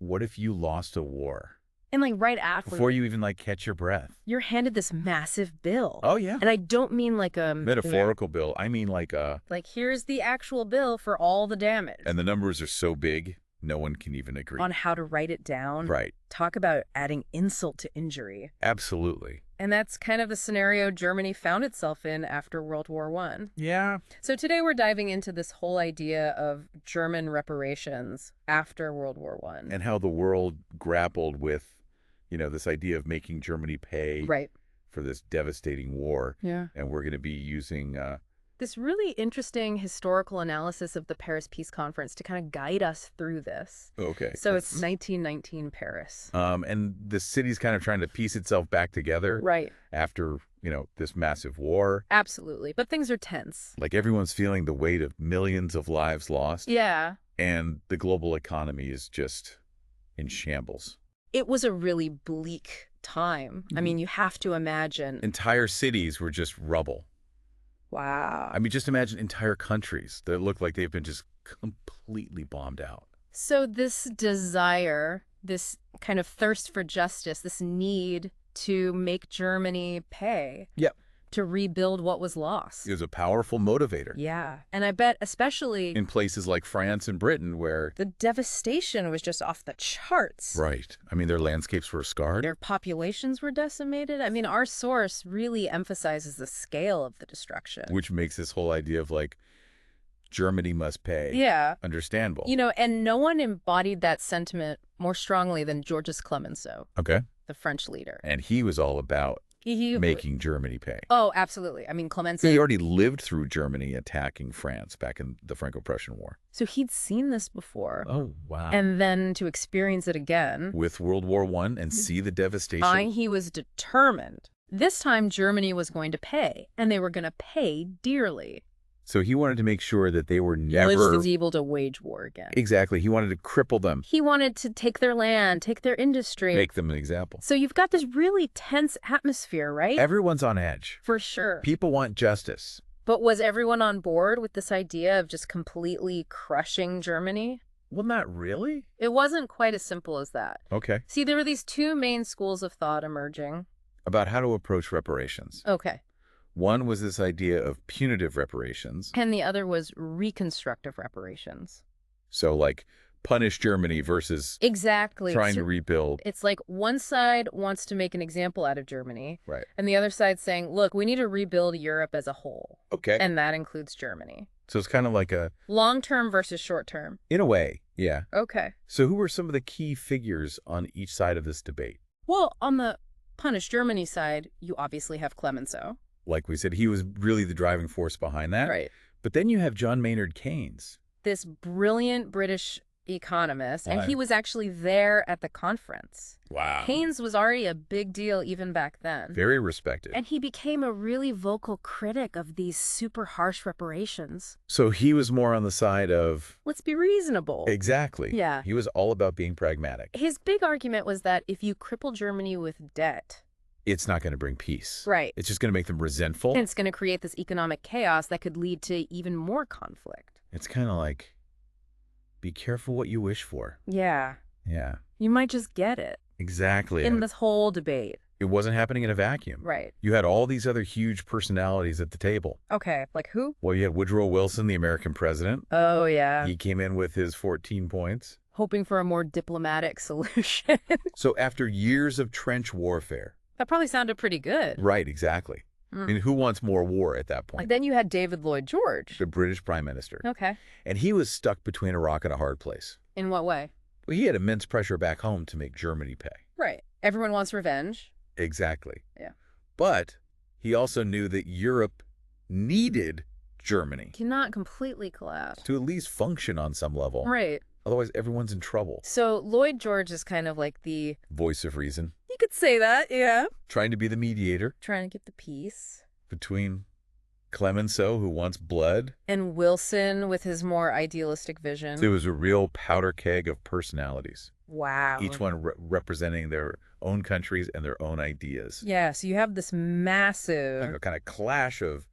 what if you lost a war? And like right after, Before you even like catch your breath. you're handed this massive bill. Oh, yeah. And I don't mean like a Metaphorical bill. I mean like like here's the actual bill for all the damage. and the numbers are so big, no one can even agree. On how to write it down. Right. Talk about adding insult to injury. Absolutely. And that's kind of the scenario Germany found itself in after World War I. Yeah. So today we're diving into this whole idea of German reparations after World War I. And how the world grappled with, this idea of making Germany pay Right. for this devastating war. Yeah. And we're going to be using This really interesting historical analysis of the Paris Peace Conference to kind of guide us through this. Okay. So it's 1919 Paris. And the city's kind of trying to piece itself back together. Right. After, this massive war. Absolutely. But things are tense. Like everyone's feeling the weight of millions of lives lost. Yeah. And the global economy is just in shambles. It was a really bleak time. I mean, you have to imagine. Entire cities were just rubble. Wow. I mean, just imagine entire countries that look like they've been just completely bombed out. So this desire, this kind of thirst for justice, this need to make Germany pay. Yep. To rebuild what was lost. It was a powerful motivator. Yeah. And I bet especially in places like France and Britain where the devastation was just off the charts. Right. I mean, their landscapes were scarred. Their populations were decimated. I mean, our source really emphasizes the scale of the destruction. Which makes this whole idea of like Germany must pay. Yeah. Understandable. And no one embodied that sentiment more strongly than Georges Clemenceau. Okay. The French leader. And he was all about making Germany pay. Oh, absolutely. I mean, Clemenceau. He already lived through Germany attacking France back in the Franco-Prussian War. So he'd seen this before. Oh, wow. And then to experience it again. With World War I and see the devastation. He was determined. This time Germany was going to pay, and they were going to pay dearly. So he wanted to make sure that they were never able to wage war again. Exactly. He wanted to cripple them. He wanted to take their land, take their industry. Make them an example. So you've got this really tense atmosphere, right? Everyone's on edge. For sure. People want justice. But was everyone on board with this idea of just completely crushing Germany? Well, not really. It wasn't quite as simple as that. Okay. See, there were these two main schools of thought emerging. About how to approach reparations. Okay. One was this idea of punitive reparations. And the other was reconstructive reparations. So like punish Germany versus exactly trying to rebuild. It's like one side wants to make an example out of Germany. Right. And the other side saying, look, we need to rebuild Europe as a whole. Okay. And that includes Germany. So it's kind of like a long-term versus short-term. In a way, yeah. Okay. So who were some of the key figures on each side of this debate? Well, on the punish Germany side, you obviously have Clemenceau. Like we said, he was really the driving force behind that. Right. But then you have John Maynard Keynes. This brilliant British economist, and Right. he was actually there at the conference. Wow. Keynes was already a big deal even back then. Very respected. And he became a really vocal critic of these super harsh reparations. So he was more on the side of... Let's be reasonable. Exactly. Yeah. He was all about being pragmatic. His big argument was that if you cripple Germany with debt... It's not going to bring peace. Right. It's just going to make them resentful. And it's going to create this economic chaos that could lead to even more conflict. It's kind of like, be careful what you wish for. Yeah. Yeah. You might just get it. Exactly. In this whole debate. It wasn't happening in a vacuum. Right. You had all these other huge personalities at the table. Okay. Like who? Well, you had Woodrow Wilson, the American president. Oh, yeah. He came in with his 14 points. Hoping for a more diplomatic solution. So after years of trench warfare... That probably sounded pretty good. Right, exactly. I mean, who wants more war at that point? Like then you had David Lloyd George. The British Prime Minister. Okay. And he was stuck between a rock and a hard place. In what way? Well, he had immense pressure back home to make Germany pay. Right. Everyone wants revenge. Exactly. Yeah. But he also knew that Europe needed Germany. Cannot completely collapse. To at least function on some level. Right. Otherwise, everyone's in trouble. So Lloyd George is kind of like the... voice of reason. You could say that, yeah. Trying to be the mediator. Trying to get the peace. Between Clemenceau, who wants blood. And Wilson with his more idealistic vision. So it was a real powder keg of personalities. Wow. Each one representing their own countries and their own ideas. Yeah, so you have this massive... Like a kind of clash of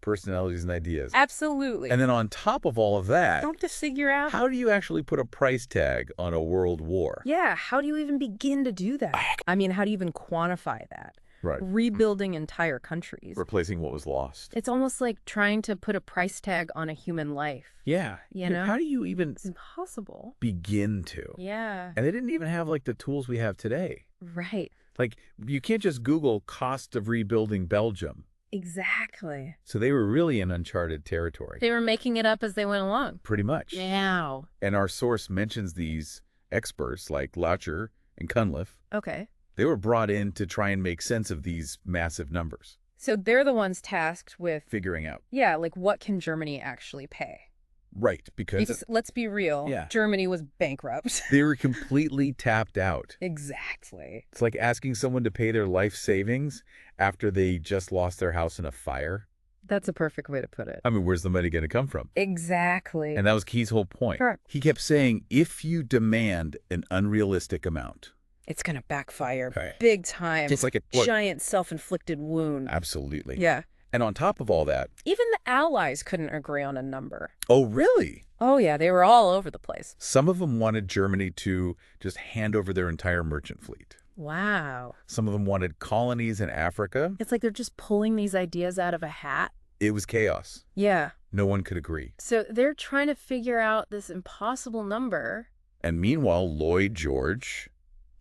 personalities and ideas. Absolutely. And then on top of all of that, Don't to figure out. how do you actually put a price tag on a world war? Yeah, how do you even begin to do that? I mean, how do you even quantify that? Right. Rebuilding entire countries. Replacing what was lost. It's almost like trying to put a price tag on a human life. Yeah. You know? How do you even It's impossible. begin to? Yeah. And they didn't even have like the tools we have today. Right. Like, you can't just Google cost of rebuilding Belgium. Exactly. So they were really in uncharted territory. They were making it up as they went along. Pretty much. Yeah. And our source mentions these experts like Lacher and Cunliffe. Okay. They were brought in to try and make sense of these massive numbers, So they're the ones tasked with, figuring out. yeah, like what can Germany actually pay? Right, because Let's be real. Yeah. Germany was bankrupt. they were completely tapped out. Exactly. It's like asking someone to pay their life savings after they just lost their house in a fire. That's a perfect way to put it. I mean, where's the money going to come from? Exactly. And that was Key's whole point. Sure. He kept saying, if you demand an unrealistic amount. It's going to backfire Right. big time. It's like a giant self-inflicted wound. Absolutely. Yeah. And on top of all that. Even the Allies couldn't agree on a number. Oh, really? Oh, yeah. They were all over the place. Some of them wanted Germany to just hand over their entire merchant fleet. Wow. Some of them wanted colonies in Africa. It's like they're just pulling these ideas out of a hat. It was chaos. Yeah. No one could agree. So they're trying to figure out this impossible number. And meanwhile, Lloyd George,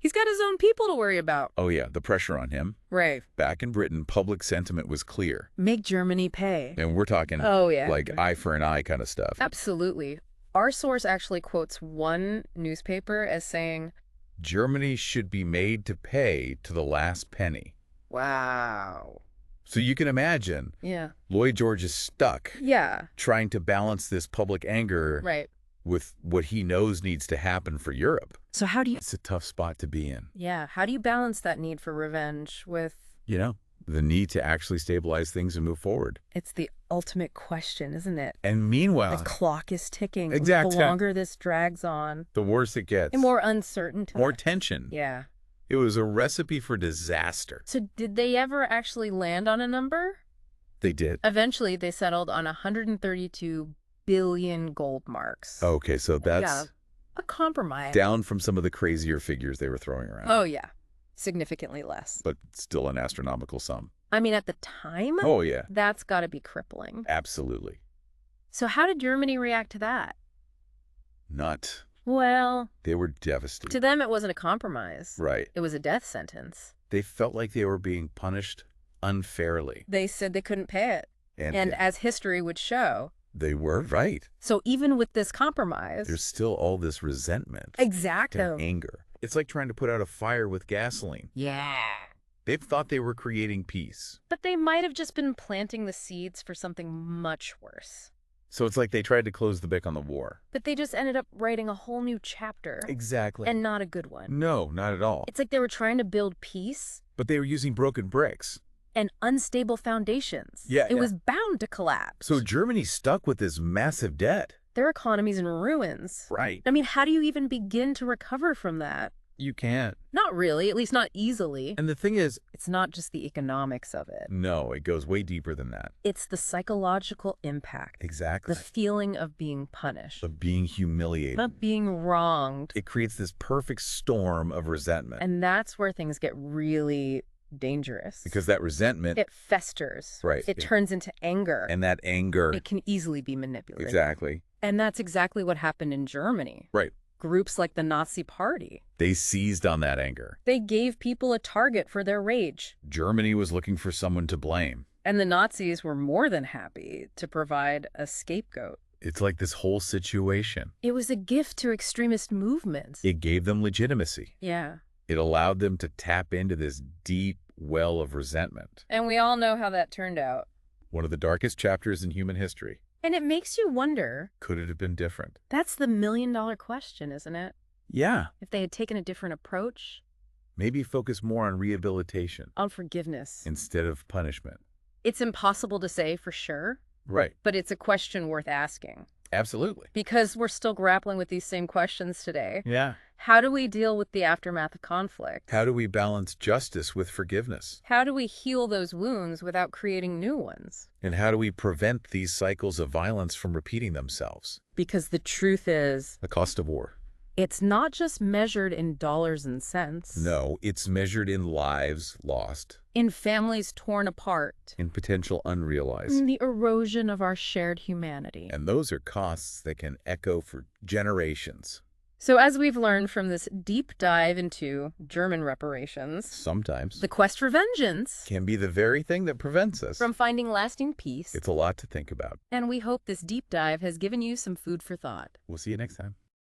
He's got his own people to worry about. oh yeah, the pressure on him. Right. Back in Britain, public sentiment was clear. Make Germany pay. And we're talking Oh, yeah. like eye for an eye kind of stuff. Absolutely. Our source actually quotes one newspaper as saying, Germany should be made to pay to the last penny. wow. So you can imagine Yeah. Lloyd George is stuck Yeah. trying to balance this public anger Right. with what he knows needs to happen for Europe. So how do you... It's a tough spot to be in. Yeah. How do you balance that need for revenge with... You know, the need to actually stabilize things and move forward. It's the ultimate question, isn't it? And meanwhile, The clock is ticking. Exactly. The longer this drags on, the worse it gets. the more uncertain. More tension. Yeah. It was a recipe for disaster. So did they ever actually land on a number? They did. Eventually, they settled on 132 billion gold marks. Okay, so that's Yeah. A compromise. down from some of the crazier figures they were throwing around. Oh, yeah. Significantly less. But still an astronomical sum. I mean, at the time, Oh, yeah. that's got to be crippling. Absolutely. So how did Germany react to that? Not. Well, They were devastated. to them, it wasn't a compromise. Right. It was a death sentence. They felt like they were being punished unfairly. They said they couldn't pay it. And And as history would show. they were right. So even with this compromise. There's still all this resentment Exactly. and anger. It's like trying to put out a fire with gasoline. Yeah. They thought they were creating peace. But they might have just been planting the seeds for something much worse. So it's like they tried to close the book on the war. But they just ended up writing a whole new chapter. Exactly. And not a good one. No, not at all. It's like they were trying to build peace But they were using broken bricks. and unstable foundations. Yeah, It yeah. was bound to collapse. So Germany's stuck with this massive debt. Their economy's in ruins. Right. I mean, how do you even begin to recover from that? You can't. Not really, at least not easily. And the thing is, It's not just the economics of it. no, it goes way deeper than that. It's the psychological impact. Exactly. The feeling of being punished. Of being humiliated. Of being wronged. It creates this perfect storm of resentment. And that's where things get really dangerous. Because that resentment, it festers. Right. It turns into anger. and that anger. It can easily be manipulated. Exactly. And that's exactly what happened in Germany. Right. Groups like the Nazi Party. They seized on that anger. They gave people a target for their rage. Germany was looking for someone to blame. And the Nazis were more than happy to provide a scapegoat. It's like this whole situation. It was a gift to extremist movements. It gave them legitimacy. Yeah. It allowed them to tap into this deep well of resentment. And we all know how that turned out. One of the darkest chapters in human history. And it makes you wonder, Could it have been different? that's the million-dollar question, isn't it? Yeah. If they had taken a different approach, Maybe focus more on rehabilitation on forgiveness. instead of punishment. It's impossible to say for sure, Right. but it's a question worth asking. Absolutely. Because we're still grappling with these same questions today. Yeah. How do we deal with the aftermath of conflict? How do we balance justice with forgiveness? How do we heal those wounds without creating new ones? And how do we prevent these cycles of violence from repeating themselves? Because the truth is, The cost of war. it's not just measured in dollars and cents. No, it's measured in lives lost, In families torn apart. in potential unrealized. In the erosion of our shared humanity. And those are costs that can echo for generations. So as we've learned from this deep dive into German reparations, Sometimes the quest for vengeance can be the very thing that prevents us. from finding lasting peace. It's a lot to think about. And we hope this deep dive has given you some food for thought. We'll see you next time.